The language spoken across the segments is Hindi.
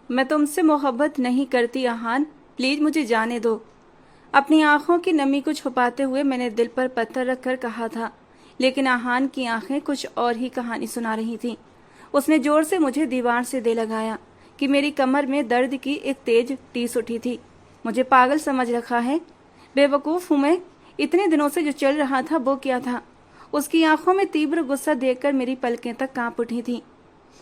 मैं तुमसे मोहब्बत नहीं करती आहान, प्लीज मुझे जाने दो। अपनी आंखों की नमी को छुपाते हुए मैंने दिल पर पत्थर रखकर कहा था, लेकिन आहान की आंखें कुछ और ही कहानी सुना रही थीं। उसने जोर से मुझे दीवार से दे लगाया कि मेरी कमर में दर्द की एक तेज टीस उठी थी। मुझे पागल समझ रखा है? बेवकूफ हूं मैं? इतने दिनों से जो चल रहा था वो क्या था? उसकी आंखों में तीव्र गुस्सा देखकर मेरी पलकें तक कांप उठी थीं।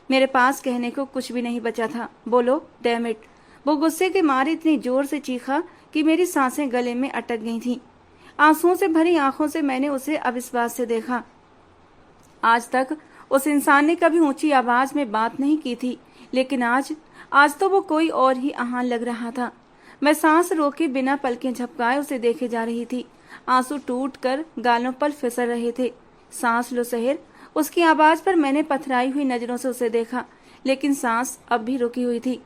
मेरे पास कहने को कुछ भी नहीं बचा था। बोलो, डैम इट। वो गुस्से के मारे इतनी जोर से चीखा कि मेरी सांसें गले में अटक गई थीं। आंसुओं से भरी आंखों से मैंने उसे अविश्वास से देखा। आज तक उस इंसान ने कभी ऊंची आवाज में बात नहीं की थी, लेकिन आज तो वो कोई और ही आहान लग रहा था। मैं सांस रोके बिना पलकें झपकाए उसे देखे जा रही थी। आंसू टूट कर गालों पर फिसल रहे थे। सांस लो सहर। उसकी आवाज पर मैंने पथराई हुई नजरों से उसे देखा, लेकिन सांस अब भी रुकी हुई थी।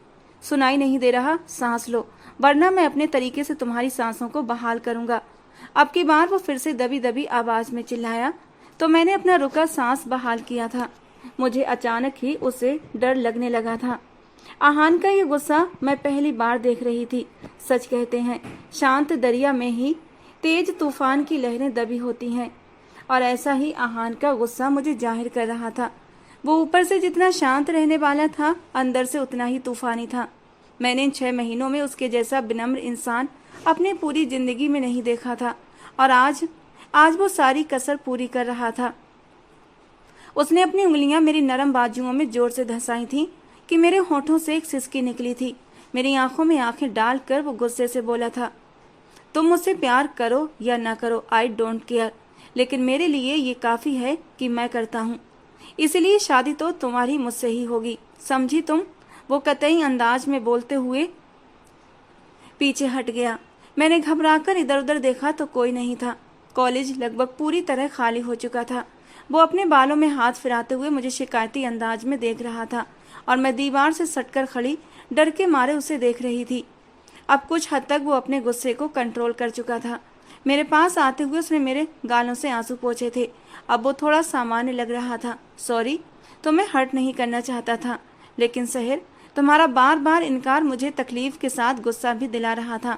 सुनाई नहीं दे रहा? सांस लो, वरना मैं अपने तरीके से तुम्हारी सांसों को बहाल करूंगा। अब की बार वो फिर से दबी दबी आवाज में चिल्लाया तो मैंने अपना रुका सांस बहाल किया था। मुझे अचानक ही उसे डर लगने लगा था। आहान का ये गुस्सा मैं पहली बार देख रही थी। सच कहते हैं, शांत दरिया में ही तेज तूफान की लहरें दबी होती हैं, और ऐसा ही आहान का गुस्सा मुझे जाहिर कर रहा था। वो ऊपर से जितना शांत रहने वाला था, अंदर से उतना ही तूफानी था। मैंने इन 6 महीनों में उसके जैसा विनम्र इंसान अपनी पूरी जिंदगी में नहीं देखा था, और आज वो सारी कसर पूरी कर रहा था। उसने अपनी उंगलियां मेरी नरम बाजुओं में जोर से धंसाई थीं कि मेरे होठों से एक सिसकी निकली थी। मेरी आंखों में आंखें डालकर वो गुस्से से बोला था, तुम मुझसे प्यार करो या ना करो, आई डोंट केयर, लेकिन मेरे लिए ये काफी है कि मैं करता हूँ। इसलिए शादी तो तुम्हारी मुझसे ही होगी, समझी तुम? वो कतई अंदाज में बोलते हुए पीछे हट गया। मैंने घबराकर इधर उधर देखा तो कोई नहीं था। कॉलेज लगभग पूरी तरह खाली हो चुका था। वो अपने बालों में हाथ फिराते हुए मुझे शिकायती अंदाज में देख रहा था, और मैं दीवार से सटकर खड़ी डर के मारे उसे देख रही थी। अब कुछ हद तक वो अपने गुस्से को कंट्रोल कर चुका था। मेरे पास आते हुए उसने मेरे गालों से आंसू पोंछे थे। अब वो थोड़ा सामान्य लग रहा था। सॉरी, तुम्हें हर्ट नहीं करना चाहता था, लेकिन सहर, तुम्हारा बार बार इनकार मुझे तकलीफ के साथ गुस्सा भी दिला रहा था।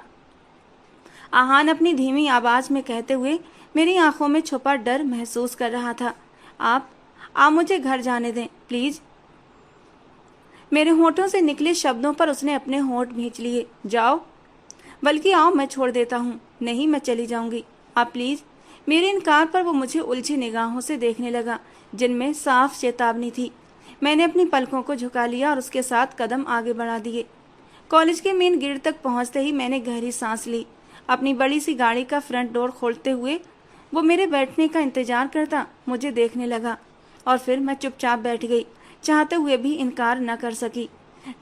आहान अपनी धीमी आवाज में कहते हुए मेरी आंखों में छुपा डर महसूस कर रहा था। आप मुझे घर जाने दें प्लीज। मेरे होठों से निकले शब्दों पर उसने अपने होठ भींच लिए। जाओ, बल्कि आओ, मैं छोड़ देता हूँ। नहीं, मैं चली जाऊंगी, आप प्लीज। मेरे इनकार पर वो मुझे उलझी निगाहों से देखने लगा, जिनमें साफ चेतावनी थी। मैंने अपनी पलकों को झुका लिया और उसके साथ कदम आगे बढ़ा दिए। कॉलेज के मेन गेट तक पहुंचते ही मैंने गहरी सांस ली। अपनी बड़ी सी गाड़ी का फ्रंट डोर खोलते हुए वो मेरे बैठने का इंतजार करता मुझे देखने लगा, और फिर मैं चुपचाप बैठ गई, चाहते हुए भी इनकार न कर सकी।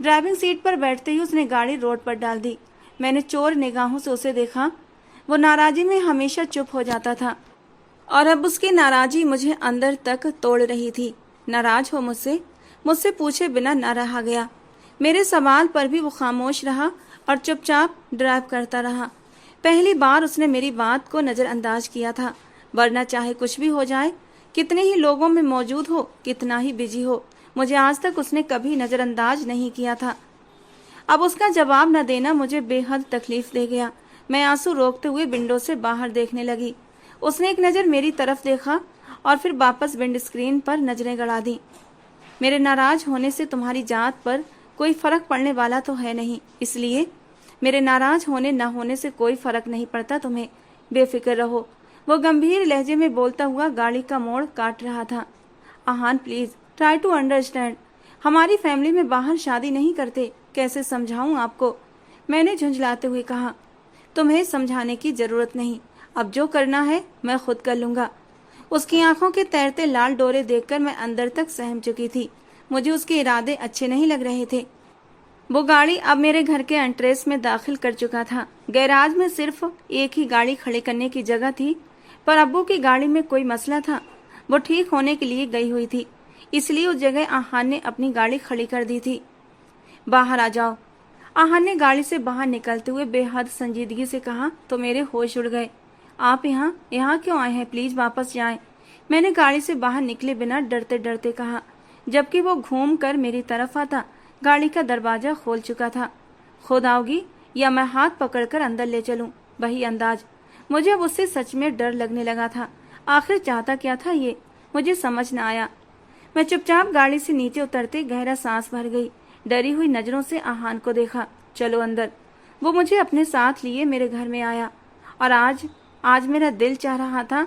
ड्राइविंग सीट पर बैठते ही उसने गाड़ी रोड पर डाल दी। मैंने चोर निगाहों से उसे देखा। वो नाराजी में हमेशा चुप हो जाता था, और अब उसकी नाराजी मुझे अंदर तक तोड़ रही थी। नाराज हो मुझसे? मुझसे पूछे बिना न रहा गया। मेरे सवाल पर भी वो खामोश रहा और चुपचाप ड्राइव करता रहा। पहली बार उसने मेरी बात को नजरअंदाज किया था, वरना चाहे कुछ भी हो जाए, कितने ही लोगों में मौजूद हो, कितना ही बिजी हो, मुझे आज तक उसने कभी नजरअंदाज नहीं किया था। अब उसका जवाब न देना मुझे बेहद तकलीफ दे गया। मैं आंसू रोकते हुए विंडो से बाहर देखने लगी। उसने एक नज़र मेरी तरफ देखा और फिर वापस विंड स्क्रीन पर नजरें गड़ा दी। मेरे नाराज होने से तुम्हारी जात पर कोई फर्क पड़ने वाला तो है नहीं, इसलिए मेरे नाराज होने न होने से कोई फर्क नहीं पड़ता तुम्हें, बेफिक्र रहो। वो गंभीर लहजे में बोलता हुआ गाड़ी का मोड़ काट रहा था। आहान प्लीज ट्राई टू अंडरस्टैंड, हमारी फैमिली में बाहर शादी नहीं करते, कैसे समझाऊं आपको? मैंने झुंझलाते हुए कहा। तुम्हें समझाने की जरूरत नहीं, अब जो करना है मैं खुद कर लूंगा। उसकी आंखों के तैरते लाल डोरे देखकर मैं अंदर तक सहम चुकी थी। मुझे उसके इरादे अच्छे नहीं लग रहे थे। वो गाड़ी अब मेरे घर के एंट्रेंस में दाखिल कर चुका था। गैराज में सिर्फ एक ही गाड़ी खड़ी करने की जगह थी, पर अब्बू की गाड़ी में कोई मसला था। वो ठीक होने के लिए गई हुई थी, इसलिए उस जगह आहान ने अपनी गाड़ी खड़ी कर दी थी। बाहर आ जाओ, आहान ने गाड़ी से बाहर निकलते हुए बेहद संजीदगी से कहा तो मेरे होश उड़ गए। आप यहाँ क्यों आए हैं? प्लीज वापस जाएं। मैंने गाड़ी से बाहर निकले बिना डरते डरते कहा, जबकि वो घूम कर मेरी तरफ आता गाड़ी का दरवाजा खोल चुका था। खुद आओगी या मैं हाथ पकड़कर अंदर ले चलूं? वही अंदाज। मुझे अब उससे सच में डर लगने लगा था। आखिर चाहता क्या था ये, मुझे समझ न आया। मैं चुपचाप गाड़ी से नीचे उतरते गहरा सांस भर गई। डरी हुई नजरों से आहान को देखा। चलो अंदर। वो मुझे अपने साथ लिए मेरे घर में आया। और आज मेरा दिल चाह रहा था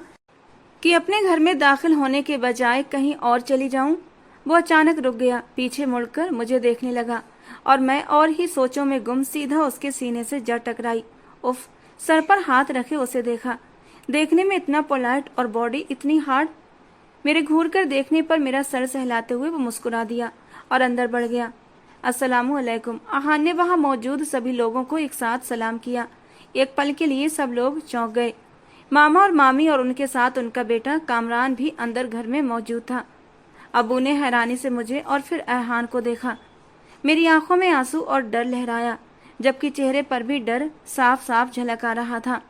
कि अपने घर में दाखिल होने के बजाय कहीं और चली जाऊं। वो अचानक रुक गया, पीछे मुड़कर मुझे देखने लगा और मैं और ही सोचों में गुम सीधा उसके सीने से जा टकराई। उफ, सर पर हाथ रखे उसे देखा। देखने में इतना पोलाइट और बॉडी इतनी हार्ड। मेरे घूर कर देखने पर मेरा सर सहलाते हुए वो मुस्कुरा दिया और अंदर बढ़ गया। अस्सलामु अलैकुम। आहान ने वहां मौजूद सभी लोगों को एक साथ सलाम किया। एक पल के लिए सब लोग चौंक गए। मामा और मामी और उनके साथ उनका बेटा कामरान भी अंदर घर में मौजूद था। अबू ने हैरानी से मुझे और फिर आहान को देखा। मेरी आंखों में आंसू और डर लहराया, जबकि चेहरे पर भी डर साफ साफ झलक आ रहा था।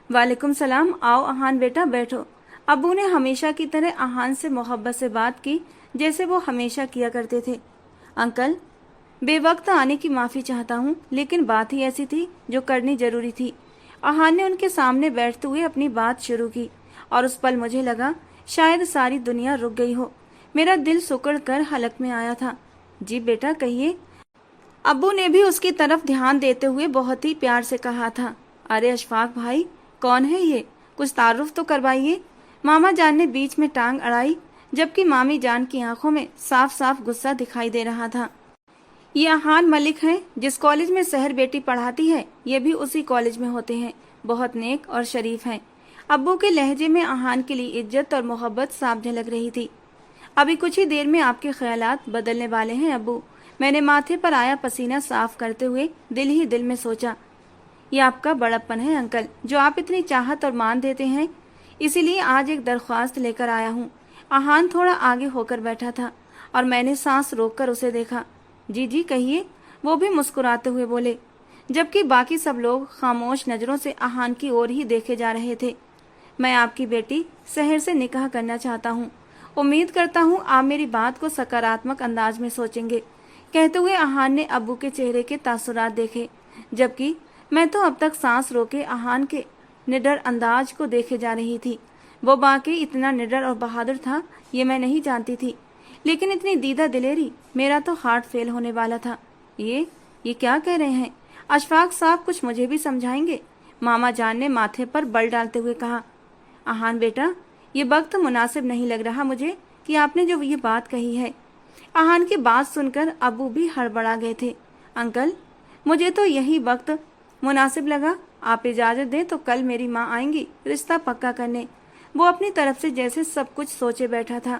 वालेकुम सलाम। आओ आहान बेटा, बैठो। अबू ने हमेशा की तरह आहान से मोहब्बत से बात की, जैसे वो हमेशा किया करते थे। अंकल, बेवक्त आने की माफी चाहता हूँ, लेकिन बात ही ऐसी थी जो करनी जरूरी थी। आहान ने उनके सामने बैठते हुए अपनी बात शुरू की और उस पल मुझे लगा शायद सारी दुनिया रुक गई हो। मेरा दिल सिकुड़ कर हलक में आया था। जी बेटा, कहिए। अब्बू ने भी उसकी तरफ ध्यान देते हुए बहुत ही प्यार से कहा था। अरे अशफाक भाई, कौन है ये? कुछ तारुफ तो करवाइए। मामा जान ने बीच में टांग अड़ाई, जबकि मामी जान की आंखों में साफ साफ गुस्सा दिखाई दे रहा था। ये आहान मलिक हैं, जिस कॉलेज में सहर बेटी पढ़ाती है, ये भी उसी कॉलेज में होते हैं। बहुत नेक और शरीफ हैं। अब्बू के लहजे में आहान के लिए इज्जत और मोहब्बत साफ झलक रही थी। अभी कुछ ही देर में आपके ख्यालात बदलने वाले हैं अब्बू। मैंने माथे पर आया पसीना साफ करते हुए दिल ही दिल में सोचा, ये आपका बड़प्पन है अंकल, जो आप इतनी चाहत और मान देते हैं। इसीलिए आज एक दरख्वास्त लेकर आया हूँ। आहान थोड़ा आगे होकर बैठा था और मैंने सांस रोककर उसे देखा। जी जी कहिए, वो भी मुस्कुराते हुए बोले, जबकि बाकी सब लोग खामोश नजरों से आहान की ओर ही देखे जा रहे थे। मैं आपकी बेटी सहर से निकाह करना चाहता हूँ। उम्मीद करता हूँ आप मेरी बात को सकारात्मक अंदाज में सोचेंगे। कहते हुए आहान ने अब्बू के चेहरे के तासुरात देखे, जबकि मैं तो अब तक सांस रोके आहान के निडर अंदाज को देखे जा रही थी। वो वाकई इतना निडर और बहादुर था, ये मैं नहीं जानती थी, लेकिन इतनी दीदा दिलेरी, मेरा तो हार्ट फेल होने वाला था। ये क्या कह रहे हैं? अशफाक साहब, कुछ मुझे भी समझाएंगे? मामा जान ने माथे पर बल डालते हुए कहा। आहान बेटा, ये वक्त मुनासिब नहीं लग रहा मुझे कि आपने जो ये बात कही है। आहान की बात सुनकर अबू भी हड़बड़ा गए थे। अंकल, मुझे तो यही वक्त मुनासिब लगा। आप इजाजत दें तो कल मेरी माँ आएंगी रिश्ता पक्का करने। वो अपनी तरफ से जैसे सब कुछ सोचे बैठा था।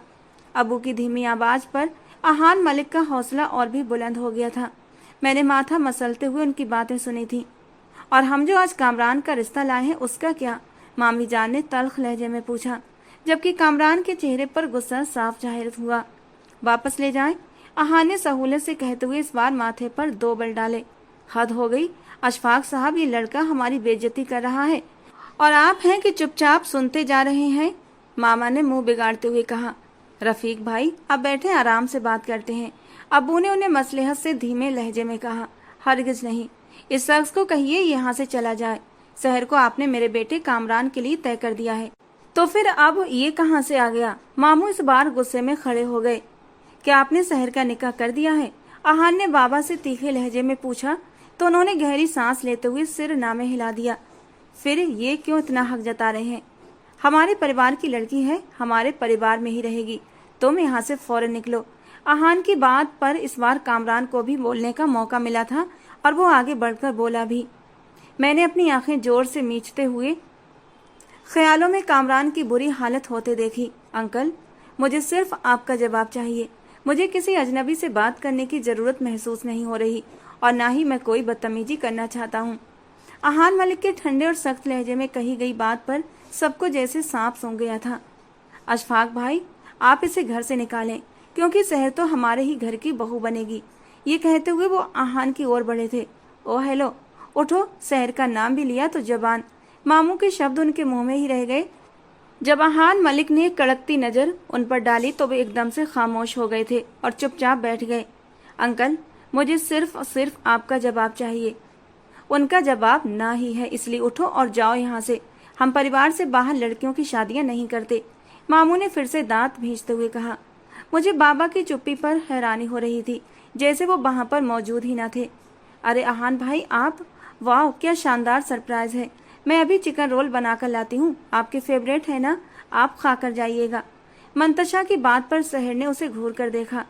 अबू की धीमी आवाज पर आहान मलिक का हौसला और भी बुलंद हो गया था। मैंने माथा मसलते हुए उनकी बातें सुनी थी। और हम जो आज कामरान का रिश्ता लाए हैं, उसका क्या? मामी जान ने तल्ख लहजे में पूछा, जबकि कामरान के चेहरे पर गुस्सा साफ जाहिर हुआ। वापस ले जाएं, आहान ने सहूलियत से कहते हुए इस बार माथे पर 2 बल डाले। हद हो गई अशफाक साहब, ये लड़का हमारी बेइज्जती कर रहा है और आप हैं कि चुपचाप सुनते जा रहे हैं। मामा ने मुंह बिगाड़ते हुए कहा। रफीक भाई, अब बैठे, आराम से बात करते हैं। अबू ने उन्हें मसलहत से धीमे लहजे में कहा। हरगिज नहीं, इस शख्स को कहिए यहाँ से चला जाए। शहर को आपने मेरे बेटे कामरान के लिए तय कर दिया है, तो फिर अब ये कहाँ से आ गया? मामू इस बार गुस्से में खड़े हो गए। क्या आपने शहर का निकाह कर दिया है? आहान ने बाबा से तीखे लहजे में पूछा, तो उन्होंने गहरी सांस लेते हुए सिर नामे हिला दिया। फिर ये क्यों इतना हक जता रहे हैं? हमारे परिवार की लड़की है, हमारे परिवार में ही रहेगी। तुम यहाँ से फौरन निकलो। आहान की बात पर इस बार कामरान को भी बोलने का मौका मिला था और वो आगे बढ़कर बोला भी। मैंने अपनी आंखें जोर से मीचते हुए ख्यालों में कामरान की बुरी हालत होते देखी। अंकल, मुझे सिर्फ आपका जवाब चाहिए। मुझे किसी अजनबी से बात करने की जरूरत महसूस नहीं हो रही और ना ही मैं कोई बदतमीजी करना चाहता हूँ। आहान मलिक के ठंडे और सख्त लहजे में कही गई बात पर सबको जैसे सांप सूंघ गया था। अशफाक भाई, आप इसे घर से निकालें, क्योंकि शहर तो हमारे ही घर की बहू बनेगी। ये कहते हुए वो आहान की ओर बढ़े थे। ओ हेलो, उठो। शहर का नाम भी लिया तो जबान। मामू के शब्द उनके मुंह में ही रह गए। जब अहान मलिक ने कड़कती नजर उन पर डाली तो वे एकदम से खामोश हो गए थे और चुपचाप बैठ गए। अंकल, मुझे सिर्फ आपका जवाब चाहिए। उनका जवाब ना ही है, इसलिए उठो और जाओ यहाँ से। हम परिवार से बाहर लड़कियों की शादियां नहीं करते। मामू ने फिर से दांत भींचते हुए कहा। मुझे बाबा की चुप्पी पर हैरानी हो रही थी, जैसे वो वहां पर मौजूद ही ना थे। अरे अहान भाई, आप! वाह, क्या शानदार सरप्राइज है। मैं अभी चिकन रोल बनाकर लाती हूँ, आपके फेवरेट है ना, आप खाकर जाइएगा। मंतशा की बात पर सहर ने उसे घूर कर देखा।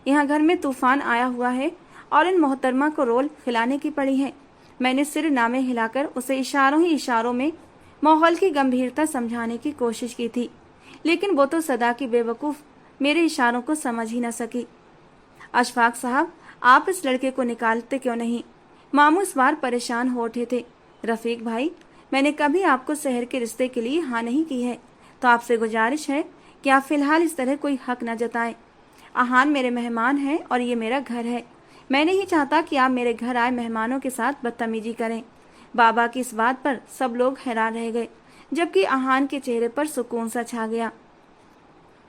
यहाँ घर में तूफान आया हुआ है और इन मोहतरमा को रोल खिलाने की पड़ी है। मैंने सिर नामे हिलाकर उसे इशारों ही इशारों में माहौल की गंभीरता समझाने की कोशिश की थी, लेकिन वो तो सदा की बेवकूफ मेरे इशारों को समझ ही न सकी। अशफाक साहब, आप इस लड़के को निकालते क्यों नहीं? मामू इस बार परेशान हो उठे थे। रफीक भाई, मैंने कभी आपको शहर के रिश्ते के लिए हाँ नहीं की है, तो आपसे गुजारिश है कि आप फिलहाल इस तरह कोई हक न जताएं। अहान मेरे मेहमान हैं और ये मेरा घर है। मैं नहीं चाहता कि आप मेरे घर आए मेहमानों के साथ बदतमीजी करें। बाबा की इस बात पर सब लोग हैरान रह गए, जबकि अहान के चेहरे पर सुकून सा छा गया।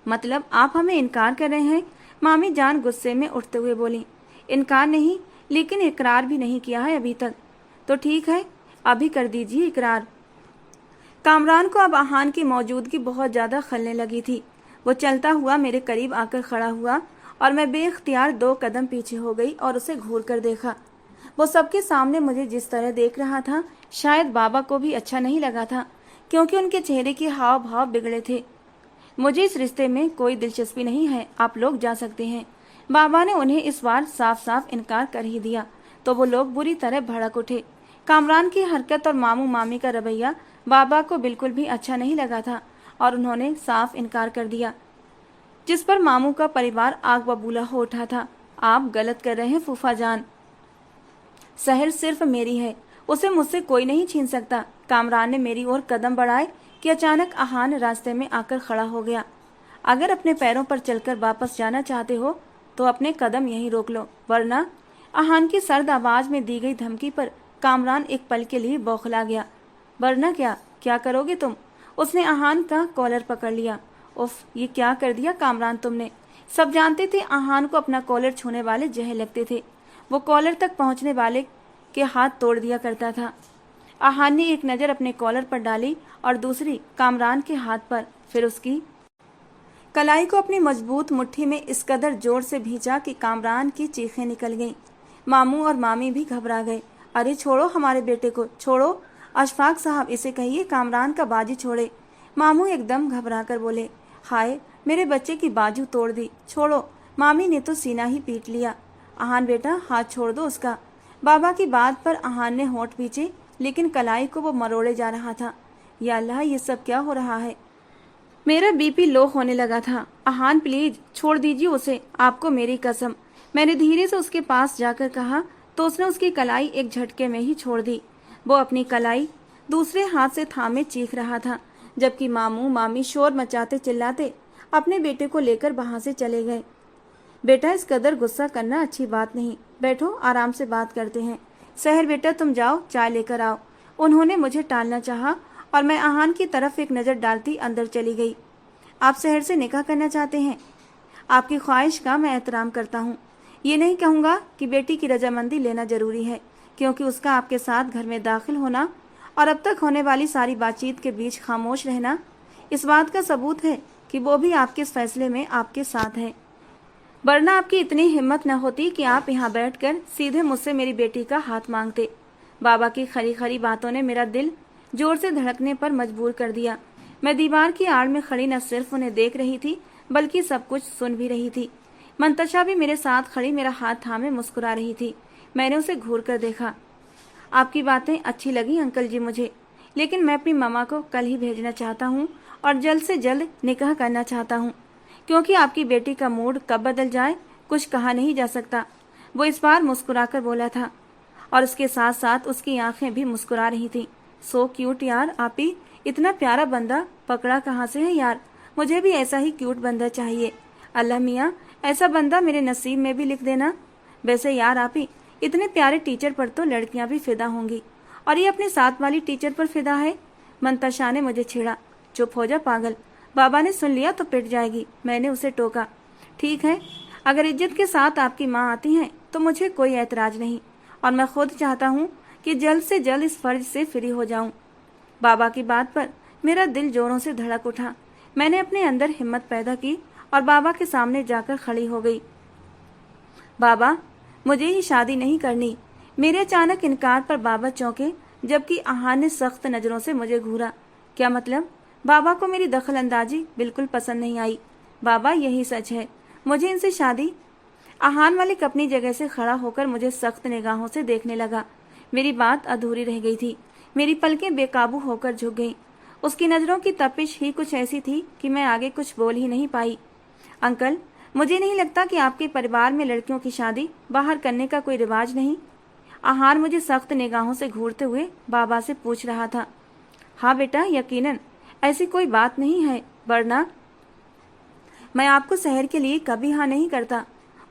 मतलब आप हमें इनकार कर रहे हैं? मामी जान गुस्से में उठते हुए बोली। इनकार नहीं, लेकिन इकरार भी नहीं किया है अभी तक। तो ठीक है, अभी कर दीजिए इकरार। कामरान को अब अहान की मौजूदगी बहुत ज्यादा खलने लगी थी। वो चलता हुआ मेरे करीब आकर खड़ा हुआ और मैं बेख्तियार 2 कदम पीछे हो गई और उसे घूर कर देखा। वो सबके सामने मुझे जिस तरह देख रहा था, शायद बाबा को भी अच्छा नहीं लगा था, क्योंकि उनके चेहरे के हाव भाव बिगड़े थे। मुझे इस रिश्ते में कोई दिलचस्पी नहीं है, आप लोग जा सकते हैं। बाबा ने उन्हें इस बार साफ साफ इनकार कर ही दिया, तो वो लोग बुरी तरह भड़क उठे। कामरान की हरकत और मामू मामी का रवैया बाबा को बिल्कुल भी अच्छा नहीं लगा था और उन्होंने साफ इनकार कर दिया, जिस पर मामू का परिवार आग बबूला हो उठा था। आप गलत कर रहे हैं फूफा जान, शहर सिर्फ मेरी है, उसे मुझसे कोई नहीं छीन सकता। कामरान ने मेरी ओर कदम बढ़ाए कि अचानक अहान रास्ते में आकर खड़ा हो गया। अगर अपने पैरों पर चलकर वापस जाना चाहते हो तो अपने कदम यहीं रोक लो, वरना। अहान की सर्द आवाज में दी गई धमकी पर कामरान एक पल के लिए बौखला गया। वरना क्या? क्या करोगे तुम? उसने अहान का कॉलर पकड़ लिया। उफ, ये क्या कर दिया कामरान तुमने? सब जानते थे अहान को अपना कॉलर छूने वाले जहर लगते थे। वो कॉलर तक पहुंचने वाले के हाथ तोड़ दिया करता था। अहान ने एक नजर अपने कॉलर पर डाली और दूसरी कामरान के हाथ पर, फिर उसकी कलाई को अपनी मजबूत मुट्ठी में इस कदर जोर से भींचा कि कामरान की चीखें निकल गईं। मामू और मामी भी घबरा गए। अरे छोड़ो हमारे बेटे को, छोड़ो। अशफाक साहब, इसे कहिए कामरान का बाजी छोड़े। मामू एकदम घबरा कर बोले। हाय, मेरे बच्चे की बाजू तोड़ दी, छोड़ो। मामी ने तो सीना ही पीट लिया। अहान बेटा, हाथ छोड़ दो उसका। बाबा की बात पर अहान ने होंठ पीछे, लेकिन कलाई को वो मरोड़े जा रहा था। या अल्लाह, ये सब क्या हो रहा है? मेरा बीपी लो होने लगा था। अहान प्लीज छोड़ दीजिए उसे, आपको मेरी कसम। मैंने धीरे से उसके पास जाकर कहा तो उसने उसकी कलाई एक झटके में ही छोड़ दी। वो अपनी कलाई दूसरे हाथ से थामे चीख रहा था, जबकि मामू मामी शोर मचाते चिल्लाते अपने बेटे को लेकर वहां से चले गए। बेटा, इस कदर गुस्सा करना अच्छी बात नहीं, बैठो आराम से बात करते हैं। सहर बेटा, तुम जाओ चाय लेकर आओ। उन्होंने मुझे टालना चाहा और मैं अहान की तरफ एक नजर डालती अंदर चली गई। आप सहर से निकाह करना चाहते हैं? आपकी ख्वाहिश का मैं एहतराम करता हूँ। ये नहीं कहूँगा कि बेटी की रजामंदी लेना जरूरी है, क्योंकि उसका आपके साथ घर में दाखिल होना और अब तक होने वाली सारी बातचीत के बीच खामोश रहना इस बात का सबूत है कि वो भी आपके इस फैसले में आपके साथ है। वरना आपकी इतनी हिम्मत न होती कि आप यहाँ बैठकर सीधे मुझसे मेरी बेटी का हाथ मांगते। बाबा की खरी खरी बातों ने मेरा दिल जोर से धड़कने पर मजबूर कर दिया। मैं दीवार की आड़ में खड़ी न सिर्फ उन्हें देख रही थी, बल्कि सब कुछ सुन भी रही थी। मंतशा भी मेरे साथ खड़ी मेरा हाथ थामे मुस्कुरा रही थी। मैंने उसे घूर कर देखा। आपकी बातें अच्छी लगी अंकल जी मुझे, लेकिन मैं अपनी मामा को कल ही भेजना चाहता हूँ और जल्द से जल्द निकाह करना चाहता हूँ, क्योंकि आपकी बेटी का मूड कब बदल जाए कुछ कहा नहीं जा सकता। वो इस बार मुस्कुराकर बोला था और उसके साथ साथ उसकी आंखें भी मुस्कुरा रही थी। सो क्यूट यार, आपी इतना प्यारा बंदा पकड़ा कहाँ से है यार? मुझे भी ऐसा ही क्यूट बंदा चाहिए। अल्लाह मियाँ, ऐसा बंदा मेरे नसीब में भी लिख देना। वैसे यार आपी, इतने प्यारे टीचर पर तो लड़कियां भी फिदा होंगी, और ये अपने साथ वाली टीचर पर फिदा है। मंतशा ने मुझे छेड़ा। चुप हो जा पागल, बाबा ने सुन लिया तो पिट जाएगी। मैंने उसे टोका। ठीक है, अगर इज्जत के साथ आपकी माँ आती हैं तो मुझे कोई ऐतराज नहीं, और मैं खुद चाहता हूँ कि जल्द से जल्द इस फर्ज से फ्री हो जाऊं। बाबा की बात पर मेरा दिल जोरों से धड़क उठा। मैंने अपने अंदर हिम्मत पैदा की और बाबा के सामने जाकर खड़ी हो गई। बाबा, मुझे ही शादी नहीं करनी। मेरे अचानक इनकार पर बाबा चौंके, जबकि आहान ने सख्त नजरों से मुझे घूरा। क्या मतलब? बाबा को मेरी दखल अंदाजी बिल्कुल पसंद नहीं आई। बाबा, यही सच है, मुझे इनसे शादी। आहान मालिक अपनी जगह से खड़ा होकर मुझे सख्त निगाहों से देखने लगा। मेरी बात अधूरी रह गई थी। मेरी पलकें बेकाबू होकर झुक गईं। उसकी नजरों की तपिश ही कुछ ऐसी थी कि मैं आगे कुछ बोल ही नहीं पाई। अंकल, मुझे नहीं लगता कि आपके परिवार में लड़कियों की शादी बाहर करने का कोई रिवाज नहीं। आहार मुझे सख्त निगाहों से घूरते हुए बाबा से पूछ रहा था। हाँ बेटा, यकीनन ऐसी कोई बात नहीं है, वरना मैं आपको शहर के लिए कभी हाँ नहीं करता।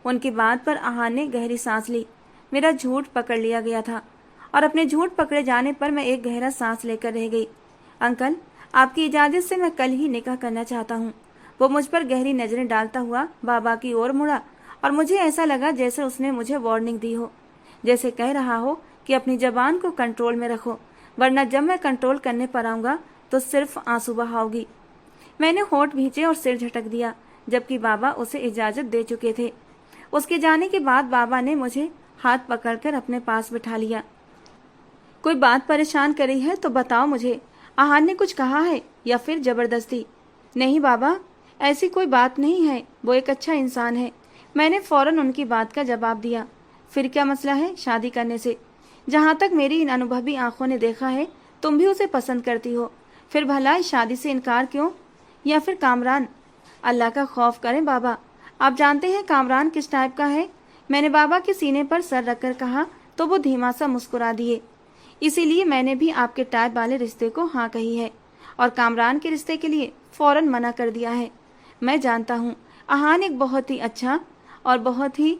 उनकी बात पर आहार ने गहरी सांस ली। मेरा झूठ पकड़ लिया गया था और अपने झूठ पकड़े जाने पर मैं एक गहरा सांस लेकर रह गई। अंकल, आपकी इजाजत से मैं कल ही निकाह करना चाहता हूँ। वो मुझ पर गहरी नजरें डालता हुआ बाबा की ओर मुड़ा और मुझे ऐसा लगा जैसे उसने मुझे वार्निंग दी हो, जैसे कह रहा हो कि अपनी जबान को कंट्रोल में रखो, वरना जब मैं कंट्रोल करने पर आऊंगा तो सिर्फ आंसू बहाओगी। मैंने होंठ भींचे और सिर झटक दिया, जबकि बाबा उसे इजाजत दे चुके थे। उसके जाने के बाद बाबा ने मुझे हाथ पकड़कर अपने पास बिठा लिया। कोई बात परेशान करी है तो बताओ मुझे। आहान ने कुछ कहा है या फिर जबरदस्ती? नहीं बाबा, ऐसी कोई बात नहीं है, वो एक अच्छा इंसान है। मैंने फौरन उनकी बात का जवाब दिया। फिर क्या मसला है शादी करने से? जहाँ तक मेरी इन अनुभवी आंखों ने देखा है, तुम भी उसे पसंद करती हो, फिर भला इस शादी से इनकार क्यों? या फिर कामरान? अल्लाह का खौफ करें बाबा, आप जानते हैं कामरान किस टाइप का है? मैंने बाबा के सीने पर सर रखकर कहा तो वो धीमा सा मुस्कुरा दिए। इसीलिए मैंने भी आपके टाइप वाले रिश्ते को हाँ कही है और कामरान के रिश्ते के लिए फौरन मना कर दिया है। मैं जानता हूँ आहान एक बहुत ही अच्छा और बहुत ही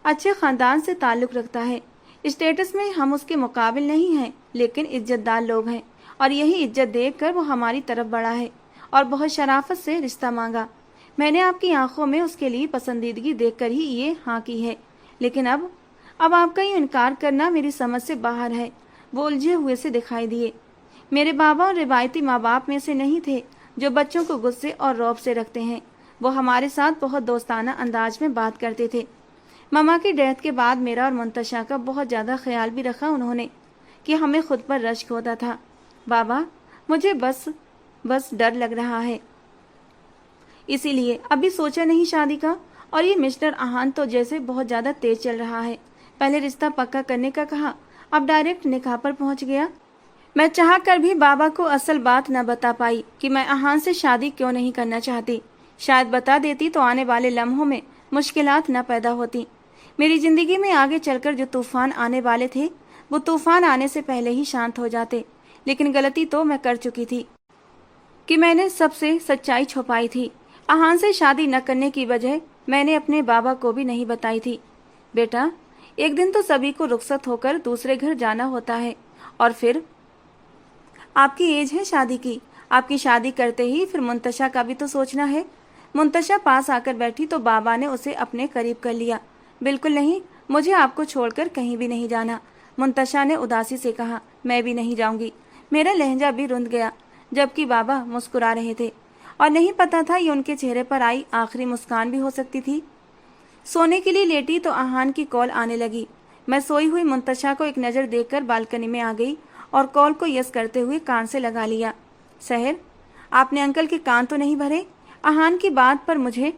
अच्छे खानदान से ताल्लुक रखता है। स्टेटस में हम उसके मुकाबिल नहीं हैं, लेकिन इज्जतदार लोग हैं और यही इज्जत देखकर वो हमारी तरफ बढ़ा है और बहुत शराफत से रिश्ता मांगा। मैंने आपकी आंखों में उसके लिए पसंदीदगी देखकर ही ये हाँ की है, लेकिन अब आपका ये इनकार करना मेरी समझ से बाहर है। वो उलझे हुए से दिखाई दिए। मेरे बाबा और रिवायती माँ बाप में से नहीं थे जो बच्चों को गुस्से और रौब से रखते हैं। वो हमारे साथ बहुत दोस्ताना अंदाज में बात करते थे। मामा की डेथ के बाद मेरा और मुंतशा का बहुत ज़्यादा ख्याल भी रखा उन्होंने कि हमें खुद पर रश्क होता था। बाबा, मुझे बस डर लग रहा है, इसीलिए अभी सोचा नहीं शादी का। और ये मिस्टर आहान तो जैसे बहुत ज़्यादा तेज चल रहा है। पहले रिश्ता पक्का करने का कहा, अब डायरेक्ट निकाह पर पहुंच गया। मैं चाह कर भी बाबा को असल बात न बता पाई कि मैं आहान से शादी क्यों नहीं करना चाहती। शायद बता देती तो आने वाले लम्हों में मुश्किलात न पैदा होती। मेरी जिंदगी में आगे चलकर जो तूफान आने वाले थे वो तूफान आने से पहले ही शांत हो जाते। लेकिन गलती तो मैं कर चुकी थी कि मैंने सबसे सच्चाई छुपाई थी। आहान से शादी न करने की वजह मैंने अपने बाबा को भी नहीं बताई थी। बेटा, एक दिन तो सभी को रुखसत होकर दूसरे घर जाना होता है, और फिर आपकी एज है शादी की। आपकी शादी करते ही फिर मुंतशा का भी तो सोचना है। मुंतशा पास आकर बैठी तो बाबा ने उसे अपने करीब कर लिया। बिल्कुल नहीं, मुझे आपको छोड़कर कहीं भी नहीं जाना। मुंतशा ने उदासी से कहा। मैं भी नहीं जाऊंगी। मेरा लहजा भी रुंध गया, जबकि बाबा मुस्कुरा रहे थे और नहीं पता था ये उनके चेहरे पर आई आखिरी मुस्कान भी हो सकती थी। सोने के लिए लेटी तो आहान की कॉल आने लगी। मैं सोई हुई मुंतशा को एक नज़र देखकर बालकनी में आ गई और कॉल को यस करते हुए कान से लगा लिया। सहर, आपने अंकल के कान तो नहीं भरे? आहान की बात पर मुझे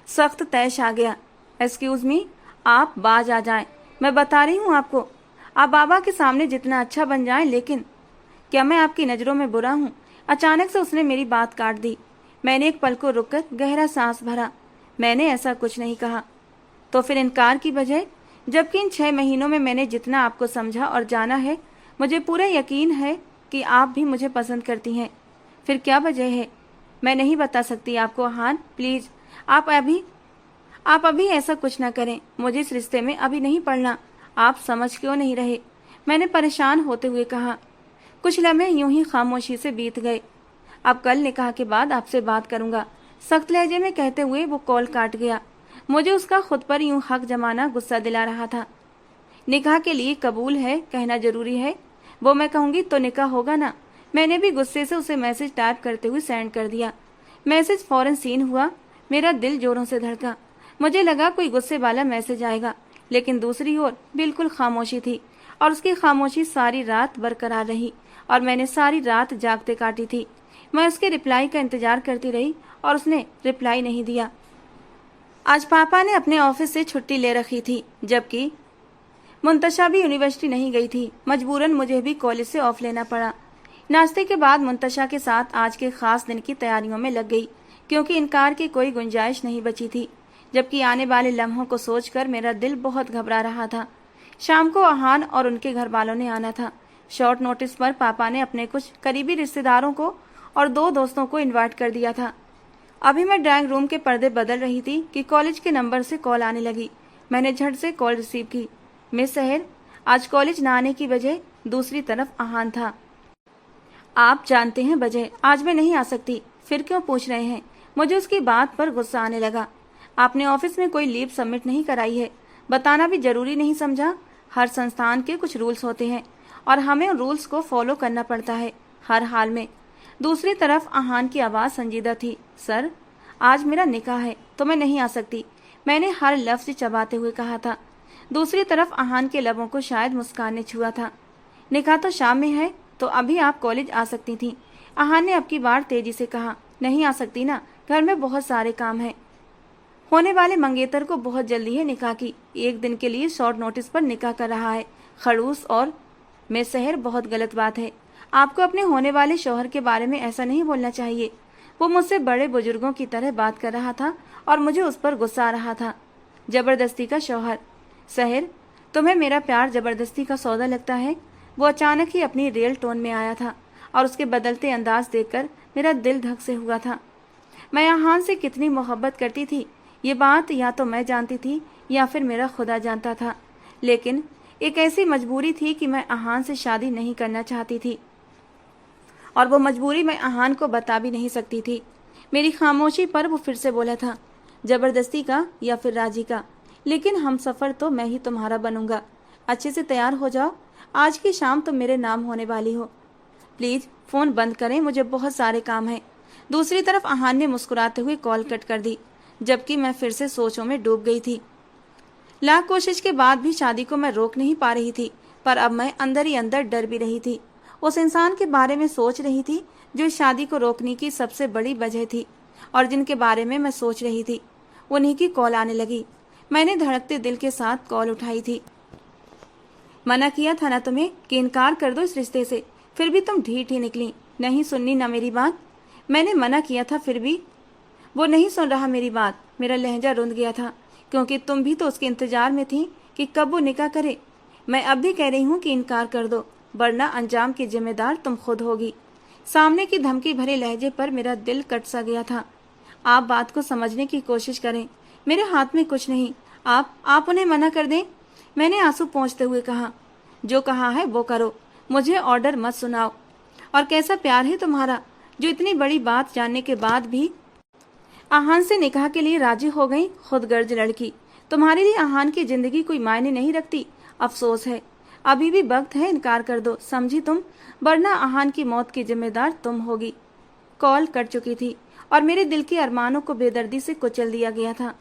सख्त तैश आ गया। एक्सक्यूज मी, आप बाज आ जाएं। मैं बता रही हूँ आपको, आप बाबा के सामने जितना अच्छा बन जाएं, लेकिन क्या मैं आपकी नज़रों में बुरा हूँ? अचानक से उसने मेरी बात काट दी। मैंने एक पल को रुककर गहरा सांस भरा। मैंने ऐसा कुछ नहीं कहा। तो फिर इनकार की वजह? जबकि इन 6 महीनों में मैंने जितना आपको समझा और जाना है, मुझे पूरा यकीन है कि आप भी मुझे पसंद करती हैं। फिर क्या वजह है? मैं नहीं बता सकती आपको आहान, प्लीज आप अभी ऐसा कुछ ना करें। मुझे इस रिश्ते में अभी नहीं पड़ना। आप समझ क्यों नहीं रहे? मैंने परेशान होते हुए कहा। कुछ लम्हे यूं ही खामोशी से बीत गए। अब कल निकाह के बाद आपसे बात करूंगा, सख्त लहजे में कहते हुए वो कॉल काट गया। मुझे उसका खुद पर यूं हक जमाना गुस्सा दिला रहा था। निकाह के लिए कबूल है कहना जरूरी है, वो मैं कहूंगी तो निकाह होगा ना। मैंने भी गुस्से से उसे मैसेज टाइप करते हुए सेंड कर दिया। मैसेज फौरन सीन हुआ। मेरा दिल जोरों से धड़का। मुझे लगा कोई गुस्से वाला मैसेज आएगा, लेकिन दूसरी ओर बिल्कुल खामोशी थी और उसकी खामोशी सारी रात बरकरार रही और मैंने सारी रात जागते काटी थी। मैं उसके रिप्लाई का इंतजार करती रही और उसने रिप्लाई नहीं दिया। आज पापा ने अपने ऑफिस से छुट्टी ले रखी थी, जबकि मुंतशा भी यूनिवर्सिटी नहीं गई थी। मजबूरन मुझे भी कॉलेज से ऑफ लेना पड़ा। नाश्ते के बाद मुंतशा के साथ आज के खास दिन की तैयारियों में लग गई, क्योंकि इनकार की कोई गुंजाइश नहीं बची थी। जबकि आने वाले लम्हों को सोचकर मेरा दिल बहुत घबरा रहा था। शाम को अहान और उनके घर वालों ने आना था। शॉर्ट नोटिस पर पापा ने अपने कुछ करीबी रिश्तेदारों को और 2 दोस्तों को इनवाइट कर दिया था। अभी मैं ड्राइंग रूम के पर्दे बदल रही थी कि कॉलेज के नंबर से कॉल आने लगी। मैंने झट से कॉल रिसीव की। मिस सहर, आज कॉलेज न आने की वजह दूसरी तरफ अहान था। आप जानते हैं वजह, आज मैं नहीं आ सकती। फिर क्यों पूछ रहे हैं? मुझे उसकी बात पर गुस्सा आने लगा। आपने ऑफिस में कोई लीव सबमिट नहीं कराई है, बताना भी जरूरी नहीं समझा? हर संस्थान के कुछ रूल्स होते हैं और हमें उन रूल्स को फॉलो करना पड़ता है हर हाल में। दूसरी तरफ अहान की आवाज संजीदा थी। सर, आज मेरा निकाह है तो मैं नहीं आ सकती, मैंने हर लफ्ज चबाते हुए कहा था। दूसरी तरफ अहान के लबों को शायद मुस्कान ने छुआ था। निकाह तो शाम में है, तो अभी आप कॉलेज आ सकती थी। अहान ने अब की बार तेजी से कहा। नहीं आ सकती ना, घर में बहुत सारे काम हैं। होने वाले मंगेतर को बहुत जल्दी है निकाह की। 1 दिन के लिए शॉर्ट नोटिस पर निकाह कर रहा है। खड़ूस और मैं सहर, बहुत गलत बात है। आपको अपने होने वाले शौहर के बारे में ऐसा नहीं बोलना चाहिए। वो मुझसे बड़े बुजुर्गों की तरह बात कर रहा था और मुझे उस पर गुस्सा आ रहा था। जबरदस्ती का शौहर। सहर, तुम्हें मेरा प्यार जबरदस्ती का सौदा लगता है? वो अचानक ही अपनी रियल टोन में आया था और उसके बदलते अंदाज देखकर मेरा दिल धक से हुआ था। मैं अहान से कितनी मोहब्बत करती थी, ये बात या तो मैं जानती थी या फिर मेरा खुदा जानता था। लेकिन एक ऐसी मजबूरी थी कि मैं अहान से शादी नहीं करना चाहती थी और वो मजबूरी मैं अहान को बता भी नहीं सकती थी। मेरी खामोशी पर वो फिर से बोला था, जबरदस्ती का या फिर राजी का, लेकिन हम सफर तो मैं ही तुम्हारा बनूंगा। अच्छे से तैयार हो जाओ, आज की शाम तो मेरे नाम होने वाली हो। प्लीज फोन बंद करें, मुझे बहुत सारे काम हैं। दूसरी तरफ अहान ने मुस्कुराते हुए कॉल कट कर दी, जबकि मैं फिर से सोचों में डूब गई थी। लाख कोशिश के बाद भी शादी को मैं रोक नहीं पा रही थी, पर अब मैं अंदर ही अंदर डर भी रही थी। उस इंसान के बारे में सोच रही थी जो इस शादी को रोकने की सबसे बड़ी वजह थी और जिनके बारे में मैं सोच रही थी, उन्हीं की कॉल आने लगी। मैंने धड़कते दिल के साथ कॉल उठाई थी। मना किया था ना तुम्हें कि इनकार कर दो इस रिश्ते से, फिर भी तुम ढीठ ही निकली। नहीं सुननी ना मेरी बात। मैंने मना किया था, फिर भी वो नहीं सुन रहा मेरी बात। मेरा लहजा रुंध गया था, क्योंकि तुम भी तो उसके इंतजार में थी कि कब वो निकाह करे। मैं अब भी कह रही हूँ कि इनकार कर दो, वरना अंजाम की जिम्मेदार तुम खुद होगी। सामने की धमकी भरे लहजे पर मेरा दिल कट सा गया था। आप बात को समझने की कोशिश करें, मेरे हाथ में कुछ नहीं। आप उन्हें मना कर दें, मैंने आंसू पोंछते हुए कहा। जो कहा है वो करो, मुझे ऑर्डर मत सुनाओ। और कैसा प्यार है तुम्हारा, जो इतनी बड़ी बात जानने के बाद भी आहान से निकाह के लिए राजी हो गई। खुदगर्ज लड़की, तुम्हारे लिए आहान की जिंदगी कोई मायने नहीं रखती। अफसोस है, अभी भी वक्त है, इनकार कर दो, समझी तुम, वरना आहान की मौत की जिम्मेदार तुम होगी। कॉल कट चुकी थी और मेरे दिल के अरमानों को बेदर्दी से कुचल दिया गया था।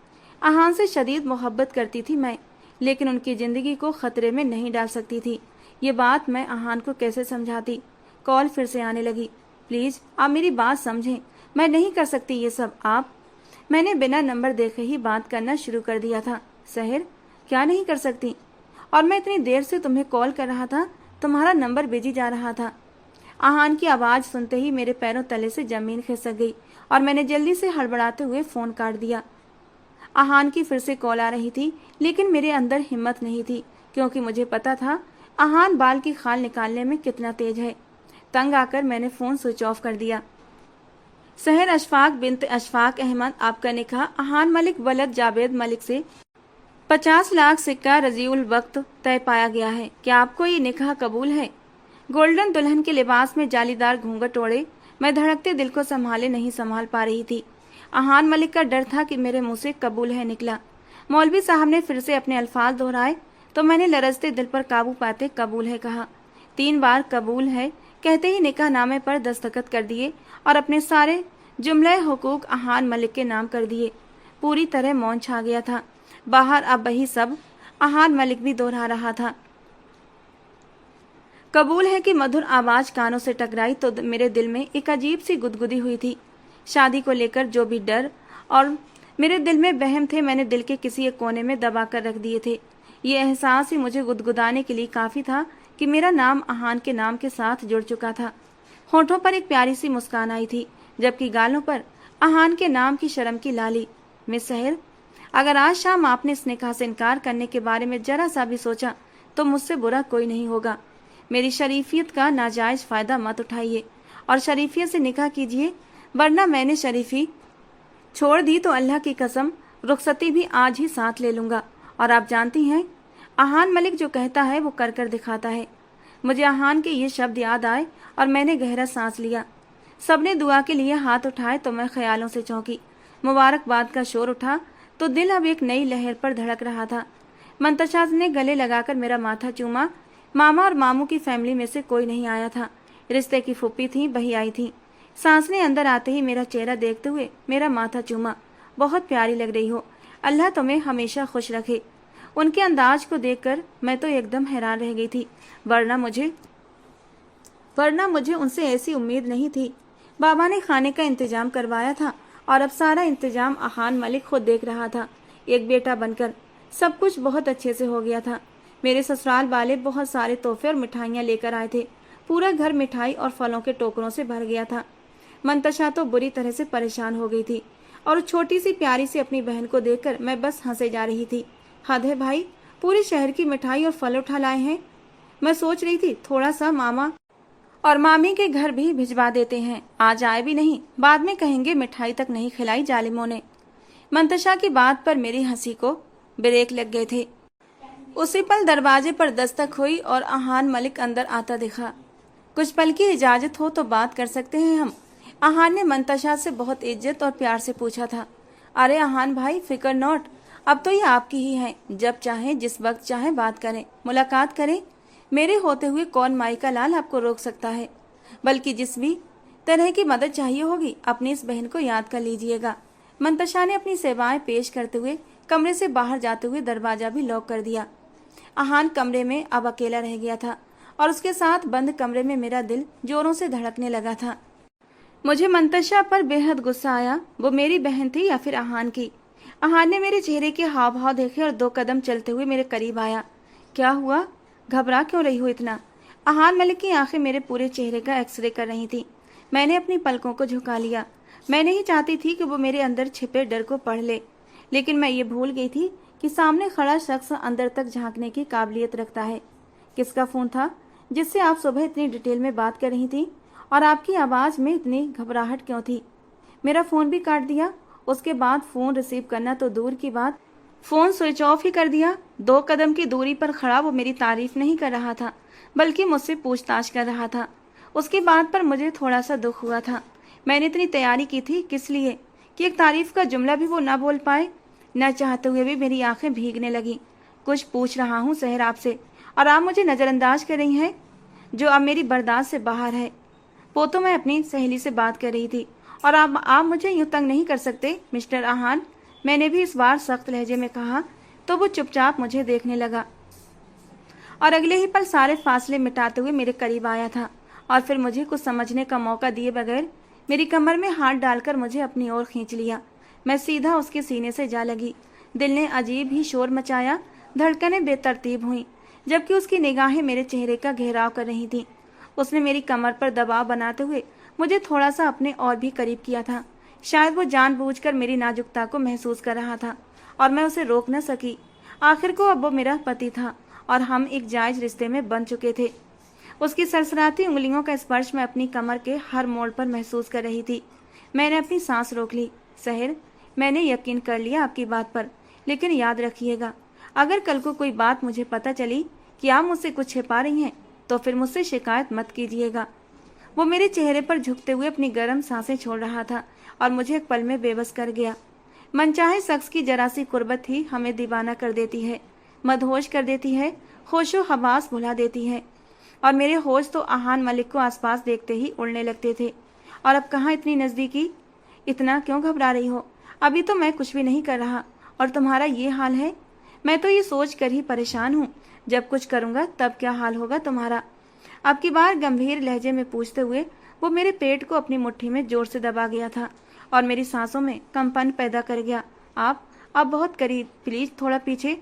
आहान से शदीद मोहब्बत करती थी मैं, लेकिन उनकी जिंदगी को खतरे में नहीं डाल सकती थी। ये बात मैं आहान को कैसे समझाती। कॉल फिर से आने लगी। प्लीज आप मेरी बात समझें, मैं नहीं कर सकती ये सब। आप मैंने बिना नंबर देखे ही बात करना शुरू कर दिया था। सहर, क्या नहीं कर सकती? और मैं इतनी देर से तुम्हें कॉल कर रहा था, तुम्हारा नंबर बिजी जा रहा था। आहान की आवाज सुनते ही मेरे पैरों तले से जमीन खिसक गई और मैंने जल्दी से हड़बड़ाते हुए फोन काट दिया। आहान की फिर से कॉल आ रही थी, लेकिन मेरे अंदर हिम्मत नहीं थी, क्योंकि मुझे पता था आहान बाल की खाल निकालने में कितना तेज है। तंग आकर मैंने फोन स्विच ऑफ कर दिया। सहर अशफाक बिन्त अशफाक अहमद, आपका निकाह आहान मलिक वलद जावेद मलिक से 50 लाख सिक्का रजीउल वक्त तय पाया गया है। क्या आपको ये निकाह कबूल है? गोल्डन दुल्हन के लिबास में जालीदार घूंघट ओढ़े मैं धड़कते दिल को नहीं संभाल पा रही थी। अहान मलिक का डर था कि मेरे मुंह से कबूल है निकला। मौलवी साहब ने फिर से अपने अल्फाज दोहराए तो मैंने लरजते दिल पर काबू पाते कबूल है कहा। 3 बार कबूल है कहते ही निकाह नामे पर दस्तखत कर दिए और अपने सारे जुमले हुकूक अहान मलिक के नाम कर दिए। पूरी तरह मौन छा गया था। बाहर अब वही सब अहान मलिक भी दोहरा रहा था। कबूल है कि मधुर आवाज कानों से टकराई तो मेरे दिल में एक अजीब सी गुदगुदी हुई थी। शादी को लेकर जो भी डर और मेरे दिल में बहम थे मैंने दिल के किसी एक कोने में दबा कर रख दिए थे। ये एहसास ही मुझे गुदगुदाने के लिए काफी था कि मेरा नाम अहान के नाम के साथ जुड़ चुका था। होठों पर एक प्यारी सी मुस्कान आई थी, जबकि गालों पर अहान के नाम की शर्म की लाली। मिस सहर, अगर आज शाम आपने इस निकाह से इनकार करने के बारे में जरा सा भी सोचा तो मुझसे बुरा कोई नहीं होगा। मेरी शरीफियत का नाजायज फायदा मत उठाइए और शरीफियत से निकाह कीजिए, वरना मैंने शरीफी छोड़ दी तो अल्लाह की कसम रुखसती भी आज ही साथ ले लूंगा। और आप जानती हैं, अहान मलिक जो कहता है वो कर कर दिखाता है। मुझे अहान के ये शब्द याद आए और मैंने गहरा सांस लिया। सबने दुआ के लिए हाथ उठाए तो मैं ख्यालों से चौंकी। मुबारकबाद का शोर उठा तो दिल अब एक नई लहर पर धड़क रहा था। मंतशा ने गले लगाकर मेरा माथा चूमा। मामा और मामू की फैमिली में से कोई नहीं आया था। रिश्ते की फूफी थी, वही आई थी। सांस ने अंदर आते ही मेरा चेहरा देखते हुए मेरा माथा चूमा। बहुत प्यारी लग रही हो, अल्लाह तुम्हें हमेशा खुश रखे। उनके अंदाज को देखकर मैं तो एकदम हैरान रह गई थी, वरना मुझे उनसे ऐसी उम्मीद नहीं थी। बाबा ने खाने का इंतजाम करवाया था और अब सारा इंतजाम अहान मलिक खुद देख रहा था, एक बेटा बनकर। सब कुछ बहुत अच्छे से हो गया था। मेरे ससुराल वाले बहुत सारे तोहफे और मिठाइयाँ लेकर आए थे। पूरा घर मिठाई और फलों के टोकरों से भर गया था। मंतशा तो बुरी तरह से परेशान हो गई थी और छोटी सी प्यारी सी अपनी बहन को देखकर मैं बस हंसे जा रही थी। हद है भाई, पूरे शहर की मिठाई और फल उठा लाए हैं। मैं सोच रही थी थोड़ा सा मामा और मामी के घर भी भिजवा देते हैं, आज आए भी नहीं, बाद में कहेंगे मिठाई तक नहीं खिलाई जालिमों ने। मंतशा की बात पर मेरी हंसी को ब्रेक लग गए थे। उसी पल दरवाजे पर दस्तक हुई और अहान मलिक अंदर आता दिखा। कुछ पल की इजाजत हो तो बात कर सकते हैं हम? अहान ने मंतशा से बहुत इज्जत और प्यार से पूछा था। अरे अहान भाई, फिकर नॉट, अब तो ये आपकी ही है। जब चाहे जिस वक्त चाहे बात करें, मुलाकात करें। मेरे होते हुए कौन माई का लाल आपको रोक सकता है? बल्कि जिस भी तरह की मदद चाहिए होगी अपनी इस बहन को याद कर लीजिएगा। मंतशा ने अपनी सेवाएं पेश करते हुए कमरे से बाहर जाते हुए दरवाजा भी लॉक कर दिया। अहान कमरे में अब अकेला रह गया था और उसके साथ बंद कमरे में मेरा दिल जोरों से धड़कने लगा था। मुझे मंतशा पर बेहद गुस्सा आया। वो मेरी बहन थी या फिर अहान की? अहान ने मेरे चेहरे के हाव भाव देखे और 2 कदम चलते हुए मेरे करीब आया। क्या हुआ, घबरा क्यों रही हो इतना? अहान मलिक की आंखें मेरे पूरे चेहरे का एक्सरे कर रही थी। मैंने अपनी पलकों को झुका लिया। मैं नहीं चाहती थी कि वो मेरे अंदर छिपे डर को पढ़ ले, लेकिन मैं ये भूल गई थी कि सामने खड़ा शख्स अंदर तक झांकने की काबिलियत रखता है। किसका फोन था जिससे आप सुबह इतनी डिटेल में बात कर रही थी, और आपकी आवाज में इतनी घबराहट क्यों थी? मेरा फोन भी काट दिया। उसके बाद फोन रिसीव करना तो दूर की बात, फोन स्विच ऑफ ही कर दिया। 2 कदम की दूरी पर खड़ा वो मेरी तारीफ नहीं कर रहा था, बल्कि मुझसे पूछताछ कर रहा था। उसकी बात पर मुझे थोड़ा सा दुख हुआ था। मैंने इतनी तैयारी की थी किस लिए कि एक तारीफ का जुमला भी वो ना बोल पाए। न चाहते हुए भी मेरी आंखें भीगने लगी। कुछ पूछ रहा हूँ सहर आपसे, और आप मुझे नजरअंदाज कर रही हैं, जो अब मेरी बर्दाश्त से बाहर है। वो तो मैं अपनी सहेली से बात कर रही थी, और आप मुझे यूं तंग नहीं कर सकते मिस्टर अहान। मैंने भी इस बार सख्त लहजे में कहा तो वो चुपचाप मुझे देखने लगा और अगले ही पल सारे फासले मिटाते हुए मेरे करीब आया था, और फिर मुझे कुछ समझने का मौका दिए बगैर मेरी कमर में हाथ डालकर मुझे अपनी ओर खींच लिया। मैं सीधा उसके सीने से जा लगी। दिल ने अजीब ही शोर मचाया, धड़कनें बेतरतीब हुई, जबकि उसकी निगाहें मेरे चेहरे का घेराव कर रही थीं। उसने मेरी कमर पर दबाव बनाते हुए मुझे थोड़ा सा अपने और भी करीब किया था। शायद वो जानबूझकर मेरी नाजुकता को महसूस कर रहा था और मैं उसे रोक न सकी। आखिर को अब वो मेरा पति था और हम एक जायज रिश्ते में बन चुके थे। उसकी सरसराती उंगलियों का स्पर्श मैं अपनी कमर के हर मोड़ पर महसूस कर रही थी। मैंने अपनी सांस रोक ली। सहर, मैंने यकीन कर लिया आपकी बात पर, लेकिन याद रखिएगा, अगर कल को कोई बात मुझे पता चली कि आप मुझसे कुछ छिपा रही हैं तो फिर मुझसे शिकायत मत कीजिएगा। वो मेरे चेहरे पर झुकते हुए अपनी गर्म सांसें छोड़ रहा था और मुझे एक पल में बेबस कर गया। मनचाहे शख्स की जरा सी कुर्बत ही हमें दीवाना कर देती है, मदहोश कर देती है, होशो हवास भुला देती है। और मेरे होश तो आहान मलिक को आसपास देखते ही उड़ने लगते थे। और अब कहाँ इतनी नज़दीकी? इतना क्यों घबरा रही हो? अभी तो मैं कुछ भी नहीं कर रहा और तुम्हारा ये हाल है। मैं तो ये सोच कर ही परेशान हूँ, जब कुछ करूँगा तब क्या हाल होगा तुम्हारा। अब की बार गंभीर लहजे में पूछते हुए वो मेरे पेट को अपनी मुट्ठी में जोर से दबा गया था और मेरी सांसों में कंपन पैदा कर गया। आप बहुत करीब, प्लीज थोड़ा पीछे।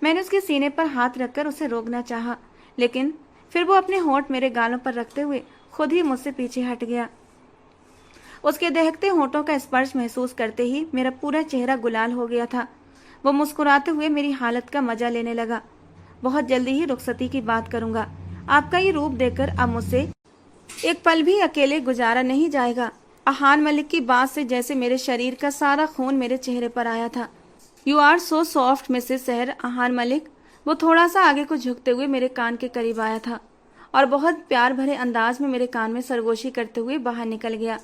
मैंने उसके सीने पर हाथ रखकर उसे रोकना चाहा, लेकिन फिर वो अपने होंठ मेरे गालों पर रखते हुए खुद ही मुझसे पीछे हट गया। उसके दहकते होंठों का स्पर्श महसूस करते ही मेरा पूरा चेहरा गुलाल हो गया था। वो मुस्कुराते हुए मेरी हालत का मजा लेने लगा। बहुत जल्दी ही रुखसती की बात करूंगा। आपका ये रूप देखकर अब मुझसे एक पल भी अकेले गुजारा नहीं जाएगा। आहान मलिक की बात से जैसे मेरे शरीर का सारा खून मेरे चेहरे पर आया था। You are so soft Mrs Sahar Aahan Malik. वो थोड़ा सा आगे को झुकते हुए मेरे कान के करीब आया था और बहुत प्यार भरे अंदाज में मेरे कान में सरगोशी करते हुए बाहर निकल गया।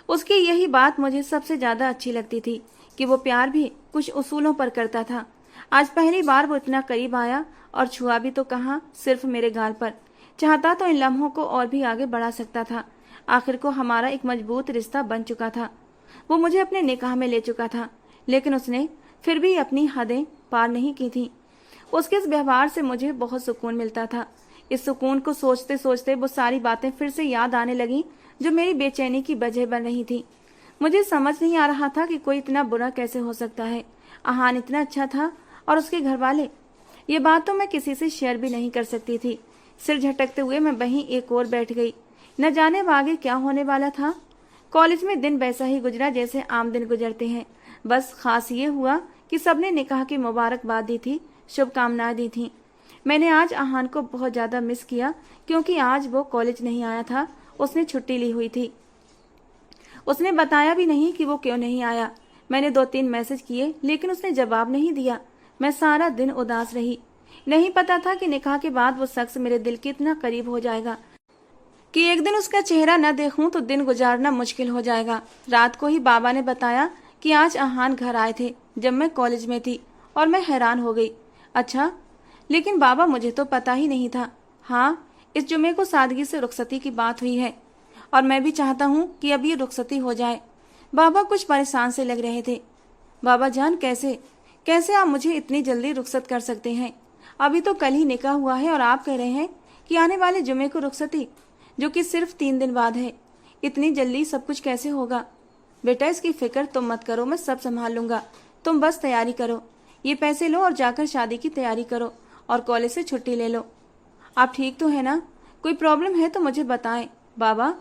उसकी यही बात मुझे सबसे ज्यादा अच्छी लगती थी कि वो प्यार भी कुछ उसूलों पर करता था। आज पहली बार वो इतना करीब आया और छुआ भी तो कहाँ, सिर्फ मेरे गाल पर। चाहता तो इन लम्हों को और भी आगे बढ़ा सकता था। आखिर को हमारा एक मजबूत रिश्ता बन चुका था। वो मुझे अपने निकाह में ले चुका था, लेकिन उसने फिर भी अपनी हदें पार नहीं की थी। उसके इस व्यवहार से मुझे बहुत सुकून मिलता था। इस सुकून को सोचते सोचते वो सारी बातें फिर से याद आने लगी जो मेरी बेचैनी की वजह बन रही थी। मुझे समझ नहीं आ रहा था कि कोई इतना बुरा कैसे हो सकता है। आहान इतना अच्छा था और उसके घर वाले। ये बात तो मैं किसी से शेयर भी नहीं कर सकती थी। सिर झटकते हुए मैं वहीं एक ओर बैठ गई। न जाने आगे क्या होने वाला था। कॉलेज में दिन वैसा ही गुजरा जैसे आम दिन गुजरते हैं। बस खास ये हुआ कि सबने निकाह की मुबारकबाद दी थी, शुभकामनाएं दी थी। मैंने आज आहान को बहुत ज्यादा मिस किया क्योंकि आज वो कॉलेज नहीं आया था। उसने छुट्टी ली हुई थी। उसने बताया भी नहीं कि वो क्यों नहीं आया। मैंने 2-3 मैसेज किए लेकिन उसने जवाब नहीं दिया। मैं सारा दिन उदास रही। नहीं पता था कि निकाह के बाद वो शख्स मेरे दिल के इतना करीब हो जाएगा कि एक दिन उसका चेहरा न देखूं तो दिन गुजारना मुश्किल हो जाएगा। रात को ही बाबा ने बताया कि आज आहान घर आए थे जब मैं कॉलेज में थी और मैं हैरान हो गई। अच्छा, लेकिन बाबा मुझे तो पता ही नहीं था। हाँ, इस जुमे को सादगी से रुखसती की बात हुई है और मैं भी चाहता हूँ कि अब ये रुखसती हो जाए। बाबा कुछ परेशान से लग रहे थे। बाबा जान, कैसे कैसे आप मुझे इतनी जल्दी रुखसत कर सकते हैं? अभी तो कल ही निकाह हुआ है और आप कह रहे हैं कि आने वाले जुमे को रुखसती, जो कि सिर्फ 3 दिन बाद है। इतनी जल्दी सब कुछ कैसे होगा? बेटा, इसकी फिक्र तुम मत करो, मैं सब संभाल लूंगा। तुम बस तैयारी करो, ये पैसे लो और जाकर शादी की तैयारी करो और कॉलेज से छुट्टी ले लो। आप ठीक तो है ना? कोई प्रॉब्लम है तो मुझे बताएं। बाबा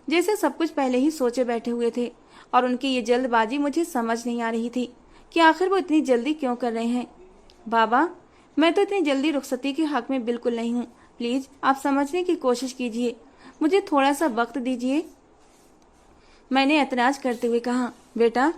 जैसे सब कुछ पहले ही सोचे बैठे हुए थे और उनकी ये जल्दबाजी मुझे समझ नहीं आ रही थी कि आखिर वो इतनी जल्दी क्यों कर रहे हैं। बाबा, मैं तो इतनी जल्दी रुखसती के हक में बिल्कुल नहीं हूँ। प्लीज आप समझने की कोशिश कीजिए, मुझे थोड़ा सा वक्त दीजिए। मैंने ऐतराज करते हुए कहा, बेटा